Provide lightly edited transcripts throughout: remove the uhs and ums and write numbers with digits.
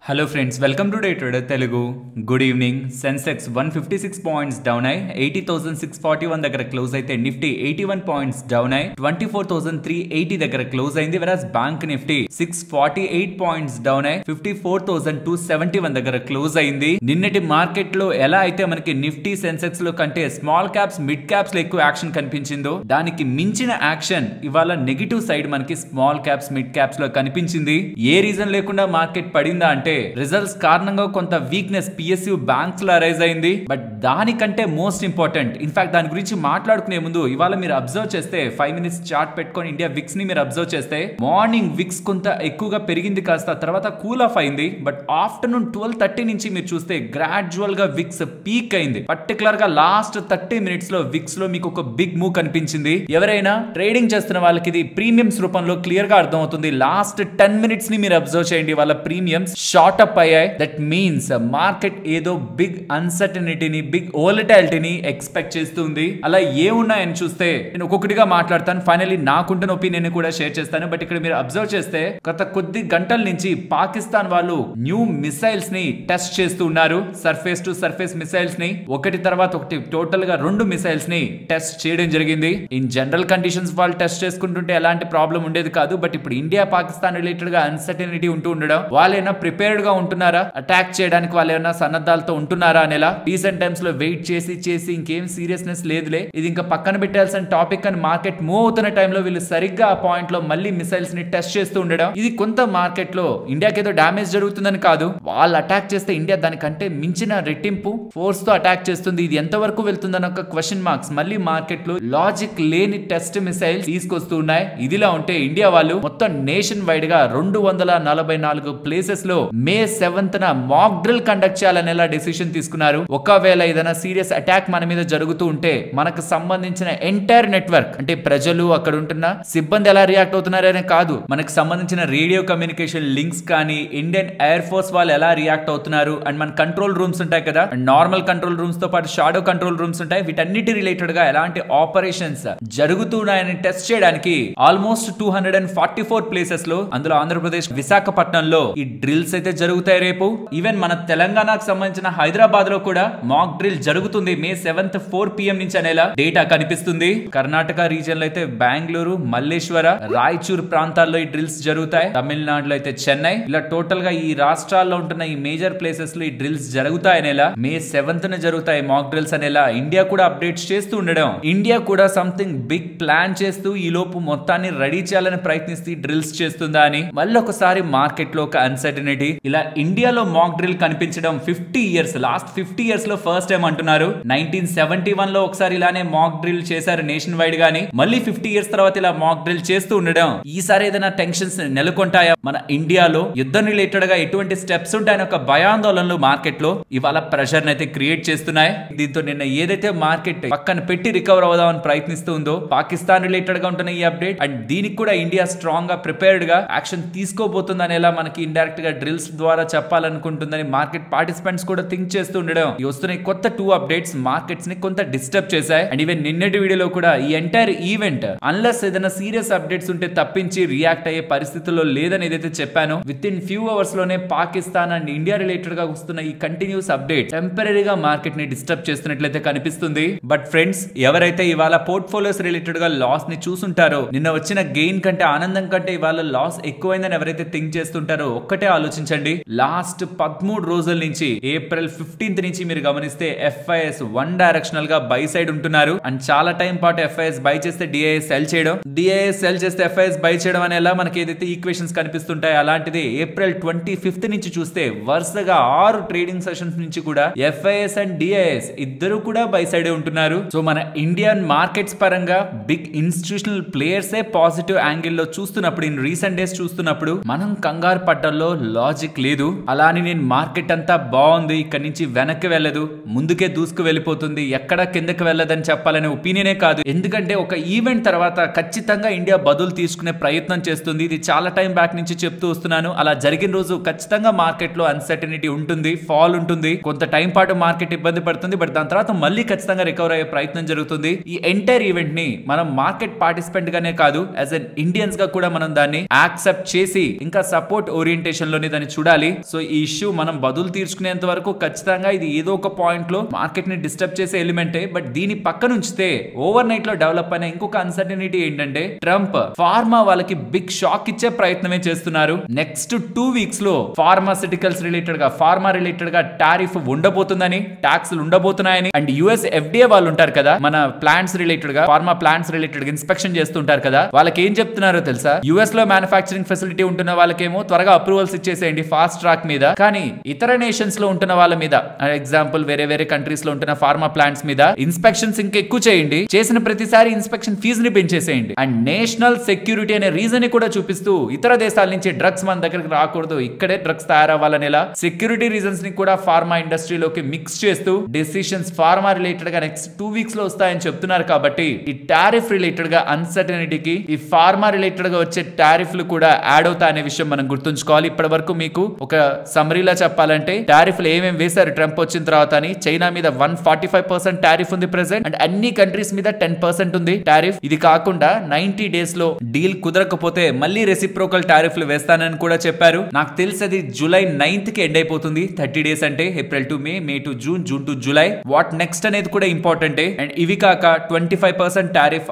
Hello friends, welcome to day trader Telugu. Good evening. Sensex 156 points down అయి 80,641 దగ్గర close అయితే Nifty 81 points down అయి 24,380 దగ్గర క్లోజ్ అయింది. వెరాస్ బ్యాంక్ నిఫ్టీ 648 పాయింట్స్ డౌన్ అయి 54,271 దగ్గర క్లోజ్ అయింది. నిన్నటి మార్కెట్ లో ఎలా అయితే మనకి నిఫ్టీ సెన్సెక్స్ లో కంటే స్మాల్ క్యాప్స్ మిడ్ క్యాప్స్ లో ఎక్కువ యాక్షన్ కనిపించిందో, దానికి మించిన యాక్షన్ ఇవాళ నెగిటివ్ సైడ్ మనకి స్మాల్ క్యాప్స్ మిడ్ క్యాప్స్ లో కనిపించింది. ఏ రీజన్ లేకుండా మార్కెట్ పడిందా అంటే రిజల్ట్స్ కారణంగా కొంత వీక్నెస్ పిఎస్యు బ్యాంక్స్ లో అరైజ్ అయింది. బట్ దానికంటే మోస్ట్ ఇంపార్టెంట్, ఇన్ఫాక్ట్ దాని గురించి మాట్లాడుకునే ముందు ఇవాళ మీరు అబ్జర్వ్ చేస్తే 5 minutes చార్ట్ పెట్టుకొని ఇండియా విక్స్ ని మీరు అబ్జర్వ్ చేస్తే మార్నింగ్ విక్స్ కొంత ఎక్కువగా పెరిగింది, కాస్త తర్వాత కూల్ ఆఫ్ అయింది. బట్ ఆఫ్టర్నూన్ 12:30 నుంచి మీరు చూస్తే గ్రాడ్యువల్ గా విక్స్ పీక్ అయింది. పర్టికులర్ గా లాస్ట్ 30 minutes లో విక్స్ లో మీకు ఒక బిగ్ మూవ్ కనిపించింది. ఎవరైనా ట్రేడింగ్ చేస్తున్న వాళ్ళకి ఇది ప్రీమియమ్స్ రూపంలో క్లియర్ గా అర్థం అవుతుంది. లాస్ట్ 10 minutes ని మీరు అబ్జర్వ్ చేయండి, వాళ్ళ ప్రీమియమ్స్ షార్ట్ అప్ అయ్యాయి. దట్ మీన్స్ మార్కెట్ ఏదో బిగ్ అన్సర్టనిటీని, బిగ్ వోలటాలిటీని ఎక్స్పెక్ట్ చేస్తుంది. అలా ఏమున్నాయని చూస్తే నేను ఒక్కొక్కటిగా మాట్లాడతాను. ఫైనల్లీ నాకుంటున్న ఒపీనియన్ కూడా షేర్ చేస్తాను. బట్ ఇక్కడ మీరు అబ్జర్వ్ చేస్తే గత కొద్ది గంటల నుంచి పాకిస్తాన్ వాళ్ళు న్యూ మిసైల్స్ ని టెస్ట్ చేస్తూ ఉన్నారు. సర్ఫేస్ టు సర్ఫేస్ మిసైల్స్ ని ఒకటి తర్వాత ఒకటి టోటల్ గా 2 మిసైల్స్ ని టెస్ట్ చేయడం జరిగింది. ఇన్ జనరల్ కండిషన్స్ వాళ్ళు టెస్ట్ చేసుకుంటుంటే ఎలాంటి ప్రాబ్లం ఉండేది కాదు. బట్ ఇప్పుడు ఇండియా పాకిస్తాన్ రిలేటెడ్ గా అన్సర్టనిటీ ఉంటూ ఉండడం, వాళ్ళైనా ప్రిపేర్డ్ గా ఉంటున్నారా, అటాక్ చేయడానికి వాళ్ళు ఏమైనా సన్నద్ధాలతో ఉంటున్నారా అనేలా రీసెంట్ టైమ్స్ లో వెయిట్ చేసి ఇంకేం సీరియస్నెస్ లేదులే, ఇది ఇంకా పక్కన పెట్టాల్సిన టాపిక్ అని మార్కెట్ మూవ్ అవుతున్న టైంలో వీళ్ళు సరిగ్గా ఆ పాయింట్ లో మళ్ళీ మిసైల్స్ ని టెస్ట్ చేస్తూ ఉండడం, ఇది కొంత మార్కెట్ లో ఇండియాకి ఏదో డామేజ్ జరుగుతుందని కాదు, వాళ్ళు అటాక్ చేస్తే ఇండియా దానికంటే మించిన రెట్టింపు ఫోర్స్ తో అటాక్ చేస్తుంది. ఇది ఎంత వరకు వెళ్తుందని ఒక క్వశ్చన్ మార్క్స్ మళ్ళీ మార్కెట్ లో లాజిక్ లేని టెస్ట్ మిసైల్స్ తీసుకొస్తూ ఉన్నాయి. ఇదిలా ఉంటే ఇండియా వాళ్ళు మొత్తం నేషన్ వైడ్ గా 244 ప్లేసెస్ లో May 7th mock drill conduct చేయాలనేలా డెసిషన్ తీసుకున్నారు. ఒకవేళ ఏదైనా సీరియస్ అటాక్ మన మీద జరుగుతూ ఉంటే మనకు సంబంధించిన ఎంటైర్ నెట్వర్క్, అంటే ప్రజలు అక్కడ ఉంటున్న సిబ్బంది ఎలా రియాక్ట్ అవుతున్నారనే కాదు, మనకు సంబంధించిన రేడియో కమ్యూనికేషన్ లింక్స్ కానీ, ఇండియన్ ఎయిర్ ఫోర్స్ వాళ్ళు ఎలా రియాక్ట్ అవుతున్నారు, అండ్ మన కంట్రోల్ రూమ్స్ ఉంటాయి కదా, నార్మల్ కంట్రోల్ రూమ్స్ తో పాటు షాడో కంట్రోల్ రూమ్స్ ఉంటాయి, వీటన్నిటి రిలేటెడ్ గా ఎలాంటి ఆపరేషన్స్ జరుగుతున్నాయని టెస్ట్ చేయడానికి ఆల్మోస్ట్ 244 ప్లేసెస్ లో, అందులో ఆంధ్రప్రదేశ్ విశాఖపట్నంలో ఈ డ్రిల్స్ అయితే జరుగుతాయి రేపు. ఈవెన్ మన తెలంగాణకు సంబంధించిన హైదరాబాద్ లో కూడా మాక్ డ్రిల్ జరుగుతుంది మే 7th 4 PM నుంచి అనేలా డేటా కనిపిస్తుంది. కర్ణాటక రీజియన్ లో అయితే బెంగళూరు, మల్లేశ్వర, రాయచూర్ ప్రాంతాల్లో ఈ డ్రిల్స్ జరుగుతాయి. తమిళనాడులో అయితే చెన్నై, ఇలా టోటల్ గా ఈ రాష్ట్రాల్లో ఉంటున్న ఈ మేజర్ ప్లేసెస్ లో ఈ డ్రిల్స్ జరుగుతాయి అనేలా మే 7th జరుగుతాయి మాక్ డ్రిల్స్ అనేలా ఇండియా కూడా అప్డేట్స్ చేస్తూ ఉండడం, ఇండియా కూడా సంథింగ్ బిగ్ ప్లాన్ చేస్తూ ఈ లోపు మొత్తాన్ని రెడీ చేయాలని ప్రయత్నిస్తూ డ్రిల్స్ చేస్తుందా అని మళ్ళీ ఒకసారి మార్కెట్ లో ఒక అన్సర్టనిటీ. ఇలా ఇండియాలో మాక్ డ్రిల్ కనిపించడం 50 years, లాస్ట్ 50 years లో ఫస్ట్ టైం అంటున్నారు. 1971 లో ఒకసారి ఇలానే మాక్ డ్రిల్ చేశారు నేషన్ వైడ్ గాని, మళ్ళీ 50 years తర్వాత ఇలా మాక్ డ్రిల్ చేస్తూ ఉండడం, ఈసారి ఏదైనా టెన్షన్స్ నెలకొంటాయా మన ఇండియాలో, యుద్ధం రిలేటెడ్ గా ఎటువంటి స్టెప్స్ ఉంటాయని ఒక భయాందోళనలు మార్కెట్ లో ఇవాళ ప్రెషర్ అయితే క్రియేట్ చేస్తున్నాయి. దీంతో నిన్న ఏదైతే మార్కెట్ పక్కన పెట్టి రికవర్ అవుదామని ప్రయత్నిస్తుందో, పాకిస్తాన్ రిలేటెడ్ గా ఉంటున్న ఈ అప్డేట్ అండ్ దీనికి కూడా ఇండియా స్ట్రాంగ్ గా ప్రిపేర్డ్ గా యాక్షన్ తీసుకోబోతుందని ఎలా మనకి ఇండైరెక్ట్ గా డ్రిల్స్ ద్వారా చెప్పాలనుకుంటుందని మార్కెట్ పార్టిసిపెంట్స్ కూడా థింక్ చేస్తూ ఉండడం, ఈ వస్తున్న కొత్త 2 అప్డేట్స్ మార్కెట్స్ ని కొంత డిస్టర్బ్ చేశాయి. అండ్ ఈవెన్ నిన్నటి వీడియోలో కూడా ఈ ఎంటైర్ ఈవెంట్ అన్లెస్ ఏదైనా సీరియస్ అప్డేట్స్ ఉంటే తప్పించి రియాక్ట్ అయ్యే పరిస్థితుల్లో లేదని ఏదైతే చెప్పానో, విత్ ఇన్ ఫ్యూ అవర్స్ లోనే పాకిస్తాన్ అండ్ ఇండియా రిలేటెడ్ గా వస్తున్న ఈ కంటిన్యూస్ అప్డేట్ టెంపరీగా మార్కెట్ ని డిస్టర్బ్ చేస్తున్నట్లయితే కనిపిస్తుంది. బట్ ఫ్రెండ్స్, ఎవరైతే ఇవాళ పోర్ట్ఫోలియోస్ రిలేటెడ్ గా లాస్ ని చూసుంటారో, నిన్న వచ్చిన గెయిన్ కంటే ఆనందం కంటే ఇవాళ లాస్ ఎక్కువైందని ఎవరైతే థింక్ చేస్తుంటారో ఒక్కటే ఆలోచించండి. లాస్ట్ 13 రోజుల నుంచి ఏప్రిల్ 15th నుంచి మీరు గమనిస్తే FIS వన్ డైరెక్షనల్ గా బై సైడ్ ఉంటున్నారు. అండ్ చాలా టైం పాటు FIS బై చేస్తే DIS సెల్ చేయడం, DIS సెల్ చేస్తే FIS బై చేయడం అనేలా మనకి ఏదైతే ఈక్వేషన్స్ కనిపిస్తుంటాయి, అలాంటిది ఏప్రిల్ 25th నుంచి చూస్తే వరుసగా 6 ట్రేడింగ్ సెషన్స్ నుంచి కూడా FIS అండ్ DIS ఇద్దరు కూడా బై సైడ్ ఉంటున్నారు. సో మన ఇండియన్ మార్కెట్స్ పరంగా big institutional players positive angle లో చూస్తున్నప్పుడు, ఇన్ రీసెంట్ డేస్ చూస్తున్నప్పుడు మనం కంగారు పట్టల్లో లాజిక్ లేదు. అలాని నేను మార్కెట్ అంతా బాగుంది, ఇక్కడ నుంచి వెనక్కి వెళ్ళదు, ముందుకే దూసుకు వెళ్ళిపోతుంది, ఎక్కడ కిందకి వెళ్ళదని చెప్పాలనే ఒపీనియనే కాదు. ఎందుకంటే ఒక ఈవెంట్ తర్వాత ఖచ్చితంగా ఇండియా బదులు తీసుకునే ప్రయత్నం చేస్తుంది. ఇది చాలా టైం బ్యాక్ నుంచి చెప్తూ వస్తున్నాను. అలా జరిగిన రోజు ఖచ్చితంగా మార్కెట్ లో అన్సర్టనిటీ ఉంటుంది, ఫాల్ ఉంటుంది, కొంత టైం పాటు మార్కెట్ ఇబ్బంది పడుతుంది. బట్ దాని తర్వాత మళ్ళీ ఖచ్చితంగా రికవర్ అయ్యే ప్రయత్నం జరుగుతుంది. ఈ ఎంటైర్ ఈవెంట్ ని మనం మార్కెట్ పార్టిసిపెంట్ గానే కాదు, యాజ్ ఎన్ ఇండియన్స్ గా కూడా మనం దాన్ని యాక్సెప్ట్ చేసి ఇంకా సపోర్ట్ ఓరియంటేషన్ లోనే దాన్ని చూడాలి. సో ఈ ఇష్యూ మనం బదులు తీర్చుకునేంత వరకు ఖచ్చితంగా ఇది ఏదో ఒక పాయింట్ లో మార్కెట్ ని డిస్టర్బ్ చేసే ఎలిమెంటే. బట్ దీని పక్కన ఉంచితే ఓవర్ నైట్ లో డెవలప్ అయిన ఇంకొక అన్సర్టనిటీ ఏంటంటే ట్రంప్ ఫార్మా వాళ్ళకి బిగ్ షాక్ ఇచ్చే ప్రయత్నమే చేస్తున్నారు. నెక్స్ట్ 2 వీక్స్ లో ఫార్మాసిటికల్స్ రిలేటెడ్ గా ఫార్మా రిలేటెడ్ గా టారిఫ్ ఉండబోతుందని, టాక్స్లు ఉండబోతున్నాయని, అండ్ యుఎస్ ఎఫ్డిఏ వాళ్ళు ఉంటారు కదా మన ప్లాంట్స్ రిలేటెడ్ గా ఫార్మా ప్లాంట్స్ రిలేటెడ్ గా ఇన్స్పెక్షన్ చేస్తుంటారు కదా, వాళ్ళకి ఏం చెప్తున్నారో తెలుసా? యుఎస్ లో మ్యానుఫాక్చరింగ్ ఫెసిలిటీ ఉంటున్న వాళ్ళకేమో త్వరగా అప్రూవల్స్ ఇచ్చేసేయండి ఫాస్ట్ ట్రాక్ మీద, కానీ ఇతర నేషన్స్ లో ఉంటున్న వాళ్ళ మీద, ఎగ్జాంపుల్ వేరే కంట్రీస్ లో ఉంటున్న ఫార్మా ప్లాంట్స్ మీద ఇన్స్పెక్షన్స్ ఇంకా ఎక్కువ చేయండి, చేసిన ప్రతిసారి ఇన్స్పెక్షన్ ఫీజుని పెంచేసేయండి, అండ్ నేషనల్ సెక్యూరిటీ అనే రీజన్ ని కూడా చూపిస్తూ ఇతర దేశాల నుంచి డ్రగ్స్ మన దగ్గరికి రాకూడదు, ఇక్కడే డ్రగ్స్ తయారవ్వాలనేలా సెక్యూరిటీ రీజన్స్ ని కూడా ఫార్మా ఇండస్ట్రీలోకి మిక్స్ చేస్తూ డెసిషన్స్ ఫార్మా రిలేటెడ్ గా నెక్స్ట్ 2 వీక్స్ లో వస్తాయని చెప్తున్నారు. కాబట్టి ఈ టారిఫ్ రిలేటెడ్ గా అన్సర్టనిటీకి ఈ ఫార్మా రిలేటెడ్ గా వచ్చే టారిఫ్లు కూడా యాడ్ అవుతాయి అనే విషయం మనం గుర్తుంచుకోవాలి. ఇప్పటి వరకు మీకు ఒక సమరీలా చెప్పాలంటే టారిఫ్లు ఏమేమి వేశారు ట్రంప్ వచ్చిన తర్వాత అని. చైనా మీద 145% టారిఫ్ ఉంది ప్రెసెంట్, అండ్ అన్ని కంట్రీస్ మీద 10% ఉంది టారిఫ్. ఇది కాకుండా 90 డేస్ లో డీల్ కుదరకపోతే మళ్ళీ రెసిప్రోకల్ టారిఫ్లు వేస్తానని కూడా చెప్పారు. నాకు తెలిసి అది జూలై 9th కి ఎండ్ అయిపోతుంది. 30 డేస్ అంటే April to May, May to June, June to July. What next అనేది కూడా ఇంపార్టెంట్. అండ్ ఇవి కాక 25% tariff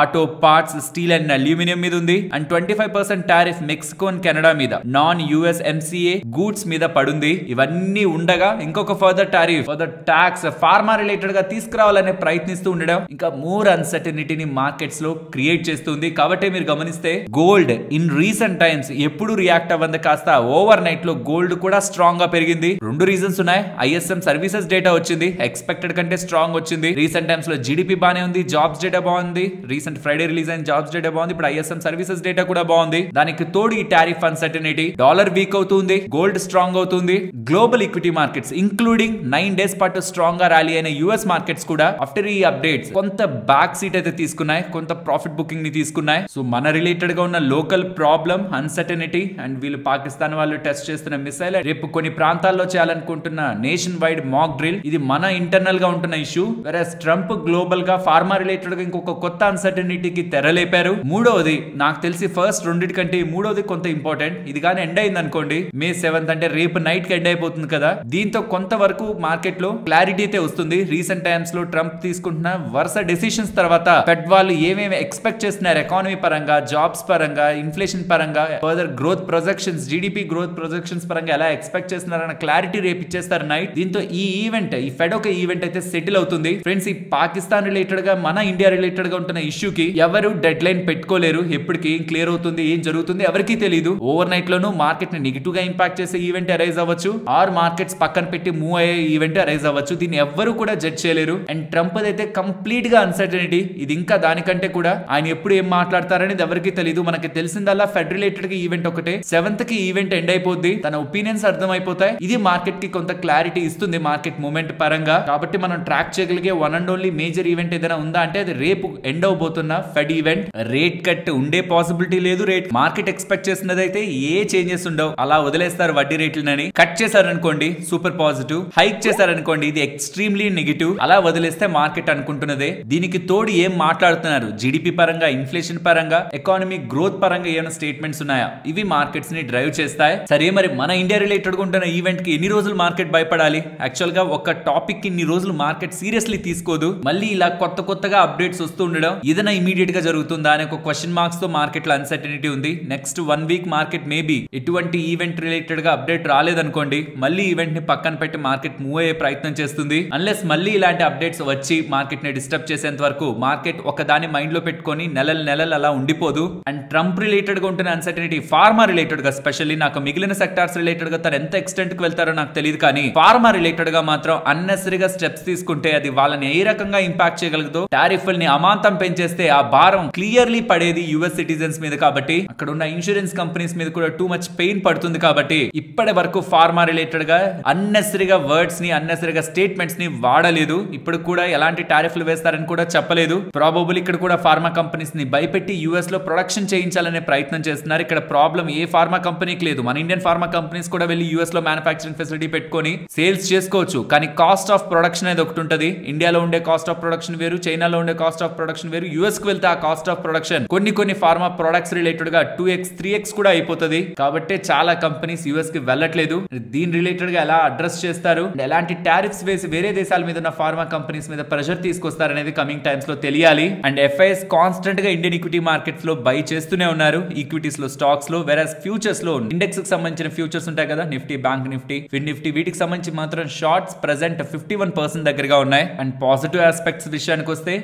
auto parts, steel and aluminium మీద ఉంది, and 25% tariff Mexico and Canada మీద, నాన్ యుఎస్ ఎంసీఏ గూడ్స్ మీద పడుంది. ఇవన్నీ ఉండగా ఇంకొక further tariff, further tax pharma related గా తీసుకురావాలనే ప్రయత్నిస్తూ ఉండడం ఇంకా మోర్ అన్సర్టనిటీని మార్కెట్స్ లో క్రియేట్ చేస్తుంది. కాబట్టి మీరు గమనిస్తే గోల్డ్ ఇన్ రీసెంట్ టైమ్స్ ఎప్పుడు రియాక్ట్ అవ్వంది కాస్త ఓవర్ నైట్ లో గోల్డ్ కూడా స్ట్రాంగ్ గా పెరిగింది. 2 రీజన్స్ ఉన్నాయి. ఐఎస్ఎం సర్వీసెస్ డేటా వచ్చింది, ఎక్స్పెక్టెడ్ కంటే స్ట్రాంగ్ వచ్చింది. రీసెంట్ టైమ్స్ లో జీడిపి బానే ఉంది, జాబ్స్ డేటా బాగుంది, రీసెంట్ ఫ్రైడే రిలీజ్ అయిన జాబ్స్ డేటా బాగుంది, ఇప్పుడు ఐఎస్ఎం సర్వీసెస్ డేటా కూడా బాగుంది. దానికి తోడు ఈ టారిఫ్ అన్సర్టనిటీ, డాలర్ వీక్ అవుతుంది, గోల్డ్ స్ట్రాంగ్ అవుతుంది. Global equity markets including 9 days పాటు స్ట్రాంగ్ గా ర్యాలీ అయిన యుఎస్ మార్కెట్స్ కూడా ఆఫ్టర్ ఈ అప్డేట్స్ కొంత బ్యాక్ సీట్ అయితే తీసుకున్నాయి, కొంత ప్రాఫిట్ బుకింగ్ ని తీసుకున్నాయి. సో మన రిలేటెడ్ గా ఉన్న లోకల్ ప్రాబ్లం అన్సర్టనిటీ, అండ్ వీళ్ళు పాకిస్తాన్ వాళ్ళు టెస్ట్ చేస్తున్న మిసైల్, రేపు కొన్ని ప్రాంతాల్లో చేయాలనుకుంటున్న నేషన్ వైడ్ మాక్ డ్రిల్, ఇది మన ఇంటర్నల్ గా ఉంటున్న ఇష్యూ. వెరస్ ట్రంప్ గ్లోబల్ గా ఫార్మా రిలేటెడ్ గా ఇంకొక కొత్త అన్సర్టనిటీకి తెరలేపారు. మూడవది నాకు తెలిసి ఫస్ట్ రెండింటికంటే మూడవది కొంత ఇంపార్టెంట్. ఇది కానీ ఎండ్ అయింది అనుకోండి మే 7th అంటే రేపు నైట్ కి ఎండ్ అయిపోతుంది కదా, దీంతో కొంతవరకు మార్కెట్ లో క్లారిటీ అయితే వస్తుంది. రీసెంట్ టైమ్స్ లో ట్రంప్ తీసుకుంటున్న వరుస డెసిషన్స్ తర్వాత ఫెడ్ వాళ్ళు ఏమేమి ఎక్స్పెక్ట్ చేస్తున్నారు ఎకానమీ పరంగా, జాబ్స్ పరంగా, ఇన్ఫ్లేషన్ పరంగా, further growth projections, GDP growth projections పరంగా ఎలా ఎక్స్పెక్ట్ చేస్తున్నారన్న క్లారిటీ రేపు ఇచ్చేస్తారు నైట్. దీంతో ఈ ఈవెంట్, ఈ ఫెడ్ ఒక ఈవెంట్ అయితే సెటిల్ అవుతుంది. ఫ్రెండ్స్, ఈ పాకిస్తాన్ రిలేటెడ్ గా మన ఇండియా రిలేటెడ్ గా ఉంటున్న ఇష్యూకి ఎవరు డెడ్ లైన్ పెట్టుకోలేరు. ఎప్పటికి ఏం క్లియర్ అవుతుంది, ఏం జరుగుతుంది ఎవరికి తెలియదు. ఓవర్ నైట్ లోను మార్కెట్ ని నెగిటివ్ గా ఇంపాక్ట్ చేసే ఈవెంట్ అరైజ్ అవ్వచ్చు, ఆర్ మార్కెట్స్ పక్కన పెట్టి మూవ్ అయ్యే ఈవెంట్ అరైజ్ అవ్వచ్చు. దీన్ని ఎవ్వరు కూడా జడ్జ్ చేయలేరు. అండ్ ట్రంప్ అయితే కంప్లీట్ గా అన్సర్టనిటీ. ఇది ఇంకా దానికంటే కూడా ఆయన ఎప్పుడు ఏం మాట్లాడతారనేది ఎవరికి తెలియదు. మనకి తెలిసిందల్లా ఫెడ్ రిలేటెడ్ గా ఈవెంట్ ఒకటే, 7th కి ఈవెంట్ ఎండ్ అయిపోద్ది, తన ఒపీనియన్స్ అర్థమైపోతాయి. ఇది మార్కెట్ కి కొంత క్లారిటీ ఇస్తుంది మార్కెట్ మూమెంట్ పరంగా. కాబట్టి మనం ట్రాక్ చేయగలిగే one and only major event ఏదైనా ఉందా అంటే అది రేపు ఎండ్ అవబోతున్న ఫెడ్ ఈవెంట్. రేట్ కట్ ఉండే పాసిబిలిటీ లేదు. రేట్ మార్కెట్ ఎక్స్పెక్ట్ చేసినదైతే ఏ చేంజెస్ ఉండవు, అలా వదిలేస్తారు వడ్డీ రేట్లని. కట్ చేశారనుకోండి సూపర్ పాజిటివ్, హైక్ చేశారనుకోండి ఇది ఎక్స్ట్రీమ్లీ నెగిటివ్. అలా వదిలేస్తే మార్కెట్ అనుకుంటున్నదే. దీనికి తోడు ఏం మాట్లాడుతున్నారు జీడిపి పరంగా, ఇన్ఫ్లేషన్ పరంగా, ఎకానమీ గ్రోత్ పరంగా ఏమైనా స్టేట్మెంట్స్ ఉన్నాయా, ఇవి మార్కెట్స్ ని డ్రైవ్ చేస్తాయి. సరే, మరి మన ఇండియా రిలేటెడ్ గా ఉంటున్న ఈవెంట్ కి ఎన్ని రోజులు మార్కెట్ భయపడాలి? యాక్చువల్ గా ఒక టాపిక్ కి ఇన్ని రోజులు మార్కెట్ సీరియస్లీ తీసుకోదు. మళ్ళీ ఇలా కొత్తగా అప్డేట్స్ వస్తూ ఉండడం ఏదైనా ఇమీడియట్ గా జరుగుతుందా అనే ఒక క్వశ్చన్ మార్క్స్ తో మార్కెట్ లో అన్సర్టనిటీ ఉంది. నెక్స్ట్ 1 వీక్ మార్కెట్ మేబీ ఎటువంటి ఈవెంట్ రిలేటెడ్ గా అప్డేట్ రాలేదనుకోండి, మళ్ళీ ఈవెంట్ ని పక్కన పెట్టి మార్కెట్ మూవ్ అయ్యే ప్రయత్నం చేస్తుంది. అన్లెస్ మళ్ళీ ఇలాంటి అప్డేట్స్ వచ్చి మార్కెట్ ని డిస్టర్బ్ చేసేంత వరకు మార్కెట్ ఒక దాన్ని మైండ్ లో పెట్టుకొని నెలలు అలా ఉండిపోదు. అండ్ ట్రంప్ రిలేటెడ్ గా ఉంటున్న అన్సర్టనిటీ ఫార్మా రిలేటెడ్ గా స్పెషల్లీ, నాకు మిగిలిన సెక్టార్స్ రిలేటెడ్ గా తను ఎంత ఎక్స్టెంట్ కి వెళ్తారో నాకు తెలియదు, కానీ ఫార్మా రిలేటెడ్ గా మాత్రం అన్నెసరీగా స్టెప్స్ తీసుకుంటే అది వాళ్ళని ఏ రకంగా ఇంపాక్ట్ చేయగలదో, టారిఫ్ల్ని అమాంతం పెంచేస్తే ఆ భారం క్లియర్లీ పడేది యుఎస్ సిటిజన్స్ మీద. కాబట్టి అక్కడ ఉన్న ఇన్సూరెన్స్ కంపెనీస్ మీద కూడా టూ మచ్ పెయిన్ పడుతుంది. కాబట్టి ఇప్పటి వరకు ఫార్మా రిలేటెడ్ గా అన్నెసరీగా వర్డ్స్ ని, అన్నెసరీగా స్టేట్మెంట్స్ ని వాడలేదు. ఇప్పుడు కూడా ఎలాంటి టారిఫ్లు వేస్తారని కూడా చెప్పలేదు. ప్రాబబుల్ ఇక్కడ కూడా ఫార్మా కంపెనీస్ ని భయపెట్టి యుఎస్ లో ప్రొడక్షన్ చేయించాలనే ప్రయత్నం చేస్తున్నారు. ఇక్కడ ప్రాబ్లం ఏ ఫార్మా కంపెనీకి లేదు. మన ఇండియన్ ఫార్మా కంపెనీస్ కూడా వెళ్ళి యుఎస్ లో మ్యానుఫాక్చరింగ్ ఫెసిలిటీ పెట్టుకొని సేల్స్ చేసుకోవచ్చు. కానీ కాస్ట్ ఆఫ్ ప్రొడక్షన్ అనేది ఒకటి ఉంటుంది. ఇండియాలో ఉండే కాస్ట్ ఆఫ్ ప్రొడక్షన్ వేరు, చైనాలో ఉండే కాస్ట్ ఆఫ్ ప్రొడక్షన్ వేరు. యుఎస్ కి వెళ్తే ఆ కాస్ట్ ఆఫ్ ప్రొడక్షన్ కొన్ని ఫార్మా ప్రొడక్ట్స్ రిలేటెడ్ గా 2x 3x కూడా అయిపోతుంది. కాబట్టి చాలా చాలా కంపెనీస్ యూఎస్ కి వెళ్ళట్లేదు. దీని రిలేటెడ్ గా ఎలా అడ్రస్ చేస్తారు, ఎలాంటి టారిఫ్స్ వేసి వేరే దేశాల మీద ఉన్న ఫార్మా కంపెనీస్ మీద ప్రెషర్ తీసుకొస్తారనేది కమింగ్ టైమ్స్ లో తెలియాలి. అండ్ ఎఫ్ఐఎస్ కాన్స్టెంట్ గా ఇండియన్ ఈక్విటీ మార్కెట్స్ లో బై చేస్తూనే ఉన్నారు, ఈక్విటీస్ లో, స్టాక్స్ లో. వెరాస్ ఫ్యూచర్స్ లో ఇండెక్స్ కి సంబంధించిన ఫ్యూచర్స్ ఉంటాయి కదా, నిఫ్టీ, బ్యాంక్ నిఫ్టీ, ఫిన్ నిఫ్టీ, వీటికి సంబంధించి మాత్రం షార్ట్స్ ప్రెసెంట్ 51% దగ్గరగా ఉన్నాయి. అండ్ పాజిటివ్ ఆస్పెక్ట్స్ విషయానికి వస్తే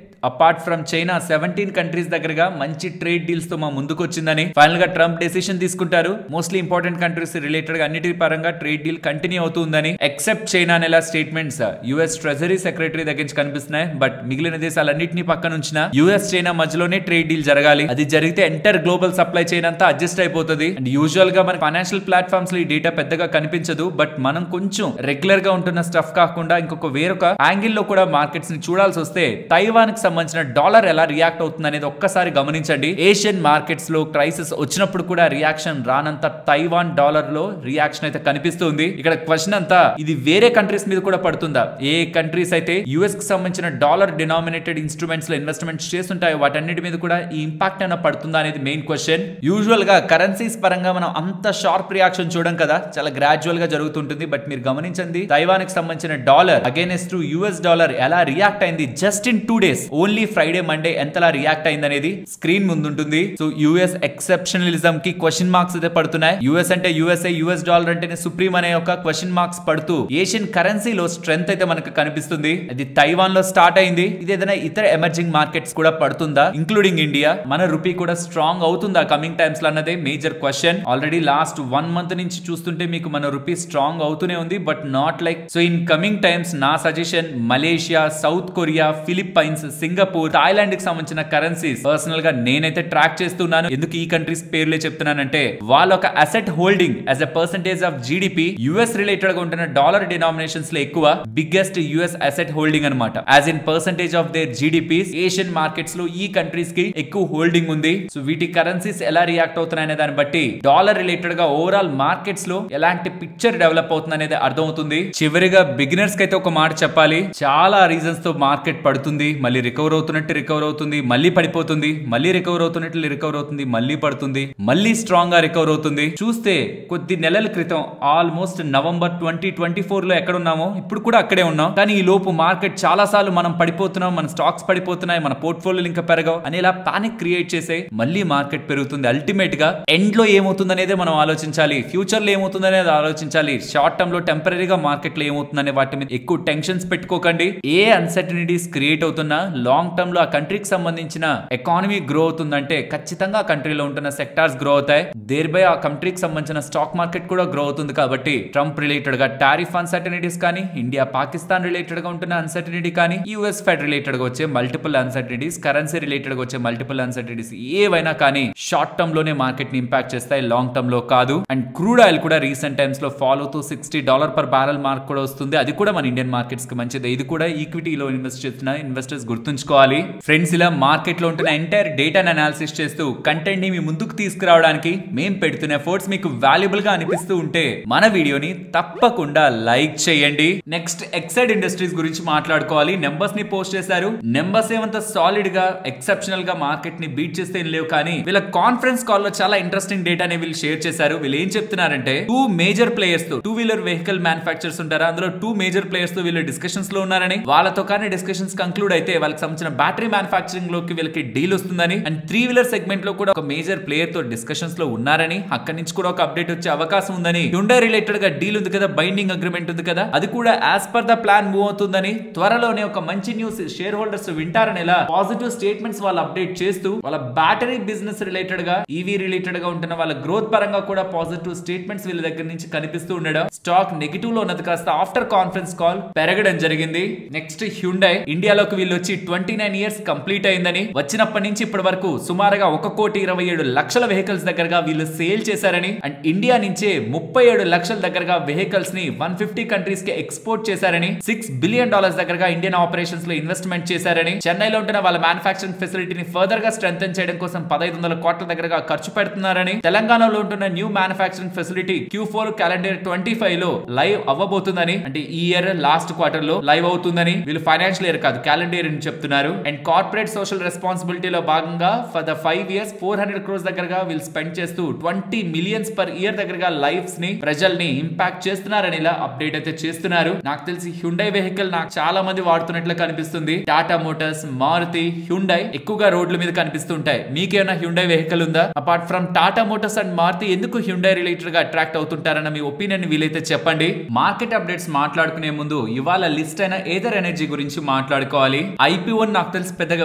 అపార్ట్ ఫ్రమ్ చైనా 17 కంట్రీస్ దగ్గరగా మంచి ట్రేడ్ డీల్స్ తో మా ముందుకు వచ్చిందని ఫైనల్ గా ట్రంప్ డెసిషన్ తీసుకుంటారు. మోస్ట్లీ ఇంపార్టెంట్ కంట్రీస్ రిలేటెడ్ గా అన్నిటి పరంగా ట్రేడ్ డీల్ కంటిన్యూ అవుతుందని, ఎక్సెప్ట్ చైనా నెల స్టేట్మెంట్స్ యుఎస్ ట్రెజరీ సెక్రటరీ దగ్గర నుంచి కనిపిస్తున్నాయి. బట్ మిగిలిన దేశాలన్నింటినీ పక్కన ఉంచిన యుఎస్ చైనా మధ్యలోనే ట్రేడ్ డీల్ జరగాలి. అది జరిగితే ఎంటైర్ గ్లోబల్ సప్లై చైన్ అంతా అడ్జస్ట్ అయిపోతుంది. అండ్ యూజువల్ గా మన ఫైనాన్షియల్ ప్లాట్ఫామ్స్ లో ఈ డేటా పెద్దగా కనిపించదు. బట్ మనం కొంచెం రెగ్యులర్ గా ఉంటున్న స్టఫ్ కాకుండా ఇంకొక వేరొక యాంగిల్ లో కూడా మార్కెట్స్ ని చూడాల్సి వస్తే, తైవాన్ కి సంబంధించిన డాలర్ ఎలా రియాక్ట్ అవుతుంది అనేది ఒక్కసారి గమనించండి. ఏషియన్ మార్కెట్స్ లో క్రైసిస్ వచ్చినప్పుడు కూడా రియాక్షన్ రానంత తైవాన్ డాలర్ లో రియాక్షన్ అయితే కనిపిస్తుంది. ఇక్కడ క్వశ్చన్ అంతా ఇది వేరే కంట్రీస్ మీద కూడా పడుతుందా? ఏ కంట్రీస్ అయితే యుఎస్ కి సంబంధించిన డాలర్ డినామినేటెడ్ ఇన్స్ట్రుమెంట్స్ లో ఇన్వెస్ట్మెంట్స్ చేస్తుంటాయో వాటన్నిటి మీద కూడా ఈ ఇంపాక్ట్ అయినా పడుతుందా అనేది మెయిన్ క్వశ్చన్. యూజువల్ గా కరెన్సీస్ పరంగా మనం అంత షార్ప్ రియాక్షన్ చూడం కదా, చాలా గ్రాడ్యువల్ గా జరుగుతుంటుంది. బట్ మీరు గమనించండి, తైవాన్ కి సంబంధించిన dollar against to US dollar ఎలా రియాక్ట్ అయింది just in 2 days. Only Friday, Monday ఎంతలా రియాక్ట్ అయింది అనేది స్క్రీన్ ముందుంటుంది. సో యుఎస్ ఎక్సెప్షనలిజం కి క్వశ్చన్ మార్క్స్ అయితే పడుతున్నాయి. యుఎస్ అంటే యుఎస్ఏ, యుఎస్ డాలర్ అంటేనే సుప్రీం అనే ఒక క్వశ్చన్ మార్క్స్ పడుతూ ఏషియన్ కరెన్సీలో స్ట్రెంగ్త్ అయితే మనకు కనిపిస్తుంది. అది తైవాన్ లో స్టార్ట్ అయింది. ఇది ఏదైనా ఇతర ఎమర్జింగ్ మార్కెట్స్ కూడా పడుతుందా, ఇంక్లూడింగ్ ఇండియా? మన రూపీ కూడా స్ట్రాంగ్ అవుతుందా కమింగ్ టైమ్స్ లో అన్నదే major question. Already last 1 month నుంచి చూస్తుంటే మీకు మన రూపీ స్ట్రాంగ్ అవుతూనే ఉంది, but not like so. In coming times నా suggestion Malaysia, South Korea, Philippines, Singapore, Thailand కి సంబంధించిన కరెన్సీస్ పర్సనల్ గా నేనైతే ట్రాక్ చేస్తున్నాను. ఎందుకు ఈ కంట్రీస్ పేర్లే చెప్తున్నానంటే, వాళ్ళ ఒక asset holding as a percentage of GDP US related గా ఉంటున్న డాలర్ డినామినేషన్స్ లో ఎక్కువ, బిగ్గెస్ట్ యుఎస్ అసెట్ హోల్డింగ్ అనమాట. As in percentage of their GDP Asian markets లో ఈ కంట్రీస్ కి ఎక్కువ హోల్డింగ్ ఉంది. సో వీటి కరెన్సీస్ ఎలా రియాక్ట్ అవుతున్నాయనే దాన్ని బట్టి డాలర్ రిలేటెడ్ గా ఓవరాల్ మార్కెట్స్ లో ఎలాంటి పిక్చర్ డెవలప్ అవుతుంది అనేది అర్థమవుతుంది. చివరిగా బిగినర్స్ కి అయితే ఒక మాట చెప్పాలి, చాలా రీజన్స్ తో మార్కెట్ పడుతుంది, మళ్ళీ రికవర్ అవుతున్నట్టు రికవర్ అవుతుంది, మళ్ళీ పడిపోతుంది, మళ్ళీ రికవర్ అవుతున్నట్లు రికవర్ అవుతుంది, మళ్ళీ పడుతుంది, మళ్ళీ స్ట్రాంగ్ గా రికవర్ అవుతుంది. చూస్తే కొద్ది నెలల క్రితం ఆల్మోస్ట్ నవంబర్ 2024 లో ఎక్కడ ఉన్నామో ఇప్పుడు కూడా అక్కడే ఉన్నాం. కానీ ఈ లోపు మార్కెట్ చాలా సార్లు మనం పడిపోతున్నాం, మన స్టాక్స్ పడిపోతున్నాయి, మన పోర్ట్ఫోలియోలు ఇంకా పెరగవు అని ఇలా పానిక్ క్రియేట్ చేసే మళ్ళీ మార్కెట్ పెరుగుతుంది. అల్టిమేట్ గా ఎండ్ లో ఏమవుతుంది అనేది మనం ఆలోచించాలి, ఫ్యూచర్ లో ఏమవుతుంది అనేది ఆలోచించాలి. షార్ట్ టర్మ్ లో టెంపరీగా మార్కెట్ లో ఏమవుతుందనే వాటి మీద ఎక్కువ టెన్షన్స్ పెట్టుకోకండి. ఏ అన్సర్టనిటీస్ క్రియేట్ అవుతున్నా లాంగ్ టర్మ్ లో ఆ కంట్రీకి సంబంధించిన ఎకానమీ గ్రో అవుతుందంటే ఖచ్చితంగా ఆ కంట్రీలో ఉంటున్న సెక్టార్స్ గ్రో అవుతాయి. దేర్ బై ఆ కంట్రీకి సంబంధించిన స్టాక్ మార్కెట్ కూడా గ్రో అవుతుంది. కాబట్టి ట్రంప్ రిలేటెడ్ గా టారిఫ్ అన్సర్టనిటీస్ కానీ, ఇండియా పాకిస్తాన్ రిలేటెడ్ గా ఉంటున్న అన్సర్టనిటీ కానీ, యుఎస్ ఫెడ్ రిలేటెడ్ గా వచ్చే మల్టిపుల్ అన్సర్టనిటీస్, కరెన్సీ రిలేటెడ్ గా వచ్చే మల్టిపుల్ అన్సర్టనిటీస్ ఏవైనా కానీ షార్ట్ టర్మ్ లోనే మార్కెట్ ని ఇంపాక్ట్ చేస్తాయి, లాంగ్ టర్మ్ లో కాదు. అండ్ క్రూడ్ ఆయిల్ కూడా రీసెంట్ టైమ్స్ లో ఫాలో అవుతూ $60 per barrel మార్క్ కూడా వస్తుంది. అది కూడా మన ఇండియన్ మార్కెట్స్ కి మంచిది. ఇది కూడా ఈక్విటీలో ఇన్వెస్ట్ చేస్తున్న ఇన్వెస్టర్స్ గుర్తుంచుకోవాలి. ఫ్రెండ్స్, ఇలా మార్కెట్ లో ఉంటున్న ఎంటైర్ డేటాను అనాలిసిస్ చేస్తూ కంటెంట్ ని మీ ముందుకు తీసుకురావడానికి మేము పెడుతున్న ఎఫర్ట్స్ మీకు వాల్యుబుల్ గా అనిపిస్తూ ఉంటే మన వీడియోని తప్పకుండా లైక్ చేయండి. నెక్స్ట్ ఎక్సైడ్ ఇండస్ట్రీస్ గురించి మాట్లాడుకోవాలి. నెంబర్స్ ని పోస్ట్ చేశారు. నెంబర్స్ ఏమంత సాలిడ్ గా ఎక్సెప్షనల్ గా మార్కెట్ ని బీట్ చేస్తే ఏం లేవు, కానీ వీళ్ళ కాన్ఫరెన్స్ కాల్ లో చాలా ఇంట్రెస్టింగ్ డేటాని వీళ్ళు షేర్ చేశారు. వీళ్ళు ఏం చెప్తున్నారంటే 2 మేజర్ ప్లేయర్స్ తో, 2-wheeler వెహికల్ మ్యానుఫ్యాక్చర్స్ ఉంటారు, అందులో 2 మేజర్ ప్లేయర్స్ తో వీళ్ళు డిస్కషన్స్ లో ఉన్నారని, వాళ్ళతో కానీ డిస్కషన్స్ కంక్లూడ్ అయితే వాళ్ళకి సంబంధించిన బ్యాటరీ మ్యానుఫ్యాక్చరింగ్ లోకి వీళ్ళకి డీల్ వస్తుందని, అండ్ 3-wheeler సెగ్మెంట్ లో కూడా ఒక మేజర్ ప్లేయర్ తో డిస్కషన్స్ లో ఉన్నారని, అక్కడి నుంచి కూడా ఒక అప్డేట్ వచ్చే అవకాశం ఉందని, హ్యుండై రిలేటెడ్ గా డీల్ ఉంది కదా, బైండింగ్ అగ్రిమెంట్ ఉంది కదా, అది కూడా as per the plan move అవుతుందని, త్వరలోనే ఒక మంచి న్యూస్ షేర్ హోల్డర్స్ వింటారని ఇలా పాజిటివ్ స్టేట్మెంట్స్ వాళ్ళు అప్డేట్ చేస్తూ వాళ్ళ బ్యాటరీ బిజినెస్ రిలేటెడ్ గా, ఈవీ రిలేటెడ్ గా ఉంటున్న వాళ్ళ గ్రోత్ పరంగా కూడా పాజిటివ్ స్టేట్మెంట్స్ వీళ్ళ దగ్గర నుంచి కనిపిస్తూ ఉండడం, స్టాక్ నెగిటివ్ లో ఉన్నది కాస్త ఆఫ్టర్ కాన్ఫరెన్స్ కాల్ పెరగడం జరిగింది. నెక్స్ట్ హ్యుండై ఇండియాలోకి వీళ్ళు వచ్చి 29 years కంప్లీట్ అయిందని, వచ్చినప్పటి నుంచి ఇప్పటి వరకు సుమారుగా 1,27,00,000 వెహికల్స్ దగ్గరగా వీళ్ళు సేల్ చేశారని, అండ్ ఇండియా నుంచే 37 లక్షల దగ్గరగా వెహికల్స్ ని 150 కంట్రీస్ కి ఎక్స్పోర్ట్ చేశారని, $6 billion దగ్గరగా ఇండియన్ ఆపరేషన్స్ లో ఇన్వెస్ట్మెంట్ చేశారని, చెన్నైలో ఉంటున్న వాళ్ళ మ్యానుఫ్యాక్చరింగ్ ఫెసిలిటీని ఫర్దర్ గా స్ట్రెంథెన్ చేయడం కోసం 1,500 కోట్ల దగ్గరగా ఖర్చు పెడుతున్నారని, తెలంగాణలో ఉంటున్న new manufacturing facility Q4 calendar 25 లో లైవ్ అవ్వబోతుందని, అంటే ఈ ఇయర్ లాస్ట్ క్వార్టర్ లో లైవ్ అవుతుందని వీళ్ళు ఫైనాన్షియల్ ఇయర్ కాదు క్యాలెండర్ అని చెప్తున్నారు. చెప్తున్నారు. అండ్ కార్పొరేట్ సోషల్ రెస్పాన్సిబిలిటీలో భాగంగా ఫర్ ద 5 years 400 crores దగ్గరగా వీళ్ళు స్పెండ్ చేస్తూ 20 millions per year దగ్గరగా లైఫ్స్ ని ప్రజల్ని ఇంపాక్ట్ చేస్తున్నారని ఇలా అప్డేట్ అయితే చేస్తున్నారు. నాకు తెలిసి హ్యుండై వెహికల్ నాకు చాలా మంది వాడుతున్నట్లు కనిపిస్తుంది. టాటా మోటార్స్, మారుతి, హ్యుండై ఎక్కువగా రోడ్ల మీద కనిపిస్తుంటాయి. మీకేమైనా హ్యుండై వెహికల్ ఉందా? Apart from Tata Motors and Maruti ఎందుకు హ్యుండై రిలేటెడ్ గా అట్రాక్ట్ అవుతుంటారన్న మీ ఒపీనియన్ వీలైతే చెప్పండి. మార్కెట్ అప్డేట్స్ మాట్లాడుకునే ముందు ఇవాళ లిస్ట్ అయిన ఏదర్ ఎనర్జీ గురించి మాట్లాడుకోవాలి. ఐపీఓ నాకు తెలిసి పెద్దగా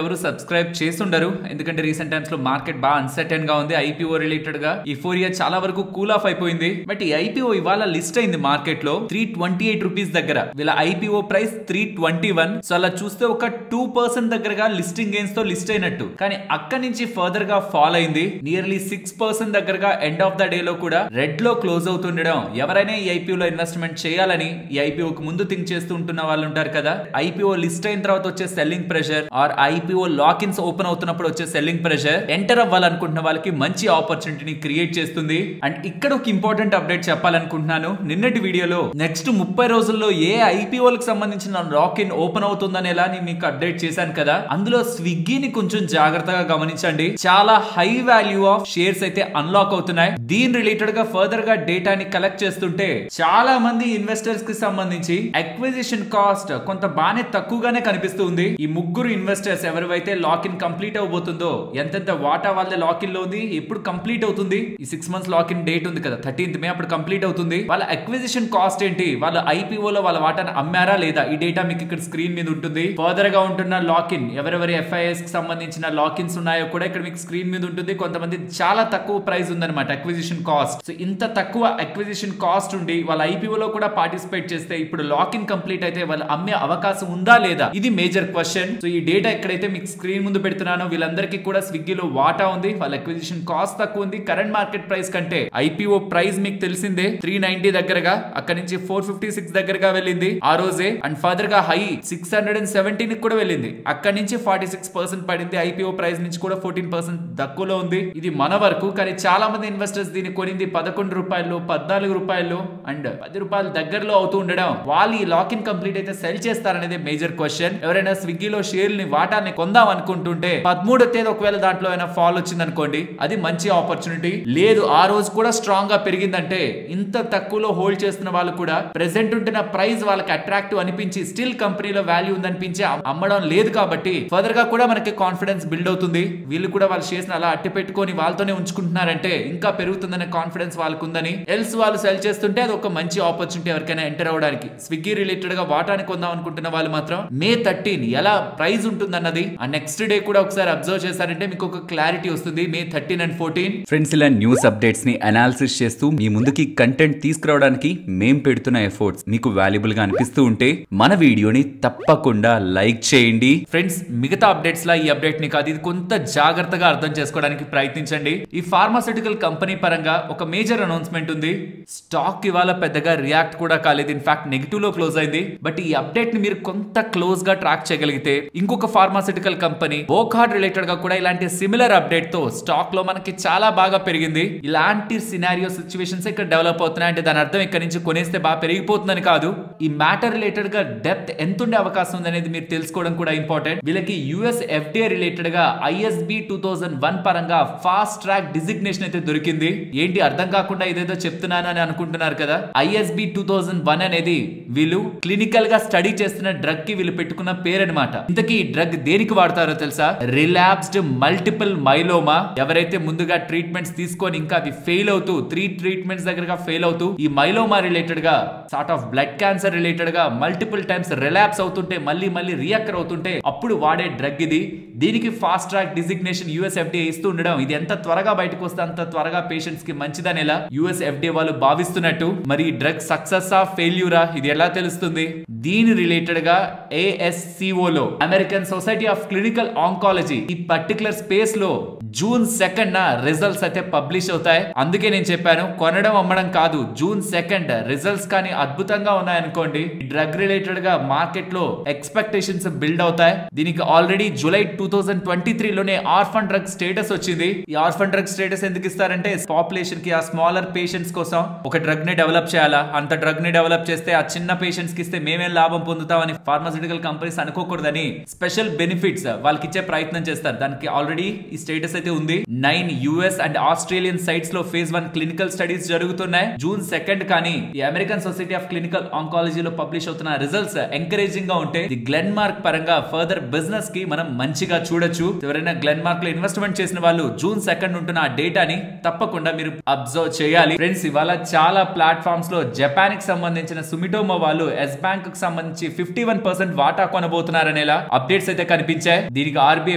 ఎవరు సబ్స్క్రైబ్ చేస్తుండరు, ఎందుకంటే రీసెంట్ టైమ్స్ లో మార్కెట్ బాగా అన్సర్టైన్ గా ఉంది. ఐపీఓ రిలేటెడ్ గా ఈ 4 years చాలా వరకు కూల్ ఆఫ్ అయిపోయింది. బట్ ఈ ఐపీఓ ఇవాళ లిస్ట్ అయింది మార్కెట్ లో 328 రూపీస్ దగ్గర. వీళ్ళ ఐపీఓ ప్రైస్ 321. సో అలా చూస్తే ఒక 2% దగ్గరగా లిస్టింగ్ గెయిన్స్ తో లిస్ట్ అయినట్టు. కానీ అక్కడి నుంచి ఫర్దర్ గా ఫాల్ అయింది. నియర్లీ 6% దగ్గరగా ఎండ్ ఆఫ్ ద డే లో కూడా రెడ్ లో క్లోజ్ అవుతుండడం. ఎవరైనా ఈ ఐపీఓ లో ఇన్వెస్ట్మెంట్ చేయాలని ఈ ఐపీఓకి ముందు థింక్ చేస్తూ ఉంటున్న వాళ్ళు ఉంటారు కదా. ఐపీఓ లిస్ట్ అయిన తర్వాత వచ్చే selling pressure or IPO lock ins open అవుతున్నప్పుడు వచ్చే సెల్లింగ్ ప్రెషర్ ఎంటర్ అవ్వాలనుకుంటున్న వాళ్ళకి మంచి ఆపర్చునిటీని క్రియేట్ చేస్తుంది. అండ్ ఇక్కడ ఒక ఇంపార్టెంట్ అప్డేట్ చెప్పాలనుకుంటున్నాను. నిన్నటి వీడియోలో నెక్స్ట్ 30 రోజుల్లో ఏ ఐపీఓలకు సంబంధించిన లాక్ ఇన్ ఓపెన్ అవుతుందనేలా మీకు అప్డేట్ చేశాను కదా. అందులో స్విగ్గీని కొంచెం జాగ్రత్తగా గమనించండి. చాలా హై వాల్యూ ఆఫ్ షేర్స్ అయితే అన్లాక్ అవుతున్నాయి. దీని రిలేటెడ్ గా ఫర్దర్ గా డేటాని కలెక్ట్ చేస్తుంటే చాలా మంది ఇన్వెస్టర్స్ కి సంబంధించి అక్విజిషన్ కాస్ట్ కొంత బానే తక్కువగానే కనిపిస్తుంది. ఈ ముగ్గురు ఇన్వెస్టర్స్ ఎవరైతే లాక్ ఇన్ కంప్లీట్ అవబోతుందో, ఎంతెంత వాటా వాళ్ళ లాక్ ఇన్ లో ఉంది, ఎప్పుడు కంప్లీట్ అవుతుంది, ఈ 6 months లాక్ ఇన్ డేట్ ఉంది కదా 13th May, అప్పుడు కంప్లీట్ అవుతుంది. వాళ్ళ అక్విజిషన్ కాస్ట్ ఏంటి, వాళ్ళ ఐపీఓ లో వాళ్ళ వాటాను అమ్మారా లేదా, ఈ డేటా మీకు ఇక్కడ స్క్రీన్ మీద ఉంటుంది. ఫర్దర్ గా ఉంటున్న లాక్ ఇన్ ఎవరెవరి ఎఫ్ఐఎస్ కి సంబంధించిన లాక్ ఇన్స్ ఉన్నాయో కూడా ఇక్కడ మీకు స్క్రీన్ మీద ఉంటుంది. కొంతమంది చాలా తక్కువ ప్రైస్ ఉందన్నమాట అక్విజిషన్ కాస్ట్. సో ఇంత తక్కువ అక్విజిషన్ కాస్ట్ ఉండి వాళ్ళ ఐపీఓ లో కూడా పార్టిసిపేట్ చేస్తే ఇప్పుడు లాక్ ఇన్ కంప్లీట్ అయితే వాళ్ళు అమ్మే అవకాశం ఉందా లేదా, ఇది మేజర్ క్వశ్చన్. సో ఈ డేటా ఎక్కడైతే మీకు స్క్రీన్ ముందు పెడుతున్నానో వీళ్ళందరికీ కూడా స్విగ్గీలో వాటా ఉంది. వాళ్ళ అక్విజిషన్ కాస్ట్ తక్కువ ఉంది. కరెంట్ మార్కెట్ ప్రైస్ కంటే ఐపీఓ ప్రైస్ మీకు తెలిసిందే 390 దగ్గరగా, అక్కడ నుంచి 456 దగ్గరగా వెళ్ళింది ఆ రోజే. అండ్ ఫర్దర్ గా హై 617 కూడా వెళ్ళింది. అక్కడ నుంచి 46% పడింది. ఐపీఓ ప్రైస్ నుంచి కూడా 14% తక్కువలో ఉంది. ఇది మన వరకు. కానీ చాలా మంది ఇన్వెస్టర్స్ దీన్ని కొనింది 11 రూపాయలు, 14 రూపాయలు అండ్ 10 రూపాయల దగ్గరలో అవుతూ ఉండడం. వాళ్ళు ఈ లాక్ ఇన్ కంప్లీట్ అయితే సెల్ చేస్తారనేది మేజర్ క్వశ్చన్. ఎవరైనా స్విగ్గీలో షేర్ ని వాటాన్ని కొందాం అనుకుంటుంటే 13వ తేదీ ఒకవేళ దాంట్లో అయినా ఫాల్ వచ్చింది అనుకోండి, అది మంచి ఆపర్చునిటీ. లేదు ఆ రోజు కూడా స్ట్రాంగ్ గా పెరిగిందంటే ఇంత తక్కువలో హోల్డ్ చేస్తున్న వాళ్ళు కూడా ప్రెసెంట్ ఉంటున్న ప్రైస్ వాళ్ళకి అట్రాక్టివ్ అనిపించి స్టిల్ కంపెనీలో వాల్యూ ఉందనిపించి అమ్మడం లేదు. కాబట్టి ఫర్దర్ గా కూడా మనకి కాన్ఫిడెన్స్ బిల్డ్ అవుతుంది. వీళ్ళు కూడా వాళ్ళ షేర్స్ అలా అట్టి పెట్టుకొని వాళ్ళతోనే ఉంచుకుంటున్నారంటే ఇంకా పెరుగుతుందనే కాన్ఫిడెన్స్ వాళ్ళకు ఉందని. ఎల్స్ వాళ్ళు సెల్ చేస్తుంటే అది ఒక మంచి ఆపర్చునిటీ ఎవరికైనా ఎంటర్ అవడానికి. స్విగ్గీ రిలేటెడ్ గా వాటాన్ని కొందాం అనుకుంటున్న వాళ్ళు మాత్రం May 13 ఎలా ప్రైస్ ఉంటుందన్నది ఆ నెక్స్ట్ డే కూడా ఒకసారి అబ్జర్వ్ చేశారంటే మీకు ఒక క్లారిటీ వస్తుంది. May 13 and 14. ఫ్రెండ్స్, ఇలా న్యూస్ అప్డేట్స్ ని అనాలిసిస్ చేస్తూ మీ ముందుకి కంటెంట్ తీసుకురావడానికి మేం పెడుతున్న ఎఫర్ట్స్ మీకు వాల్యుబుల్ గా అనిపిస్తూ ఉంటే మన వీడియోని తప్పకుండా లైక్ చేయండి. ఫ్రెండ్స్, మిగతా అప్డేట్స్ లా ఈ అప్డేట్ ని కాదు, ఇది కొంత జాగ్రత్తగా అర్థం చేసుకోవడానికి ప్రయత్నించండి. ఈ ఫార్మాస్యూటికల్ కంపెనీ పరంగా ఒక మేజర్ అనౌన్స్మెంట్ ఉంది. స్టాక్ ఇవాళ పెద్దగా రియాక్ట్ కూడా కాలేదు. ఇన్ఫాక్ట్ నెగిటివ్ లో క్లోజ్ అయింది. బట్ ఈ అప్డేట్ ని మీరు కొంత క్లోజ్ గా ట్రాక్ చేయగలిగితే ఇంకొక ఫార్మాస్యూటికల్ కంపెనీ వోకార్డ్ రిలేటెడ్ గా కూడా ఇలాంటి సిమిలర్ అప్డేట్ తో స్టాక్ లో మనకి చాలా బాగా పెరిగింది. ఇలాంటి సినారియో సిచ్యువేషన్స్ ఇక్కడ డెవలప్ అవుతున్నాయి అంటే దాని అర్థం ఇక్కడ నుంచి కొనేస్తే బాగా పెరిగిపోతుందని కాదు. ఈ మ్యాటర్ రిలేటెడ్ గా డెప్త్ ఎంత ఉండే అవకాశం ఉంది అనేది మీరు తెలుసుకోవడం కూడా ఇంపార్టెంట్. వీళ్ళకి యుఎస్ ఎఫ్డిఏ రిలేటెడ్ గా ఐఎస్బి 2001 పరంగా ఫాస్ట్ ట్రాక్ డిజిగ్నేషన్ అయితే దొరికింది. ఏంటి అర్థం కాకుండా ఇదేదో చెప్తున్నాను అని అనుకుంటున్నారు కదా. ఐఎస్బి 2001 అనేది వీళ్ళు క్లినికల్ గా స్టడీ చేస్తున్న డ్రగ్ కి వీళ్ళు పెట్టుకున్న పేరు అనమాట. ఇంతకీ ఈ డ్రగ్ దేనికి వాడతారో తెలుసా? రిలాప్స్డ్ మల్టిపుల్ మైలోమా. ఎవరైతే ముందుగా ట్రీట్మెంట్స్ తీసుకొని ఇంకా అవి ఫెయిల్ అవుతూ 3 ట్రీట్మెంట్స్ దగ్గరగా ఫెయిల్ అవుతూ ఈ మైలోమా రిలేటెడ్ గా sort of blood cancer related గా మల్టిపుల్ టైమ్స్ రిలాప్స్ అవుతుంటే మళ్ళీ రీఅక్కర్ అవుతుంటే అప్పుడు వాడే డ్రగ్ ఇది. దీనికి fast track designation US FDA ఇస్తూ ఉండడం, ఇది ఎంత త్వరగా బయటకు వస్తే అంత త్వరగా పేషెంట్స్ కి మంచిదనేలా యుఎస్ ఎఫ్డిఏ వాళ్ళు భావిస్తున్నట్టు. మరి ఈ డ్రగ్ సక్సెస్ ఆ ఫెయిల్యూరా ఇది ఎలా తెలుస్తుంది? దీని రిలేటెడ్ గా ASCO లో American Society of clinical oncology ఈ పర్టికులర్ స్పేస్ లో June 2nd రిజల్ట్స్ అయితే పబ్లిష్ అవుతాయి. అందుకే నేను చెప్పాను కొనడం అమ్మడం కాదు, June 2nd రిజల్ట్స్ కానీ అద్భుతంగా ఉన్నాయనుకోండి డ్రగ్ రిలేటెడ్ గా మార్కెట్ లో ఎక్స్పెక్టేషన్స్ బిల్డ్ అవుతాయి. దీనికి ఆల్రెడీ జూలై 2023 లోనే ఆర్ఫన్ డ్రగ్ స్టేటస్ వచ్చింది. ఈ ఆర్ఫన్ డ్రగ్ స్టేటస్ ఎందుకు ఇస్తారంటే పాపులేషన్ కి ఆ స్మాలర్ పేషెంట్స్ కోసం ఒక డ్రగ్ ని డెవలప్ చేయాలా. అంత డ్రగ్ ని డెవలప్ చేస్తే ఆ చిన్న పేషెంట్స్ కి ఇస్తే మేమే మిలియన్ లాభం పొందుతామని ఫార్మాస్యూటికల్ కంపెనీస్ అనుకోకూడదని స్పెషల్ బెనిఫిట్స్ వాళ్ళకి ఇచ్చే ప్రయత్నం చేస్తారు. దానికి ఆల్రెడీ ఈ స్టేటస్ అయితే ఉంది. 9 US అండ్ ఆస్ట్రేలియన్ సైట్స్ లో phase 1 క్లినికల్ స్టడీస్ జరుగుతున్నాయి. June 2 కానీ ఈ అమెరికన్ సొసైటీ ఆఫ్ క్లినికల్ ఆంకాలజీలో పబ్లిష్ అవుతున్న రిజల్ట్స్ ఎంకరేజింగ్ గా ఉంటే ది గ్లెన్మార్క్ పరంగా ఫర్దర్ బిజినెస్ కి మనం మంచిగా చూడొచ్చు. ఎవరైనా గ్లెన్మార్క్ లో ఇన్వెస్ట్మెంట్ చేసిన వాళ్ళు June 2 ఉంటున్న ఆ డేటాని తప్పకుండా మీరు అబ్జర్వ్ చేయాలి. ఫ్రెండ్స్, ఇవాళ చాలా ప్లాట్ఫామ్స్ లో జపాన్ కి సంబంధించిన సుమిటోమో వాళ్ళు ఎస్ బ్యాంక్ కి సంబంధించి 51% వాటా కొనబోతున్నారనేలా అప్డేట్స్ అయితే కనిపించాయి. దీనికి RBI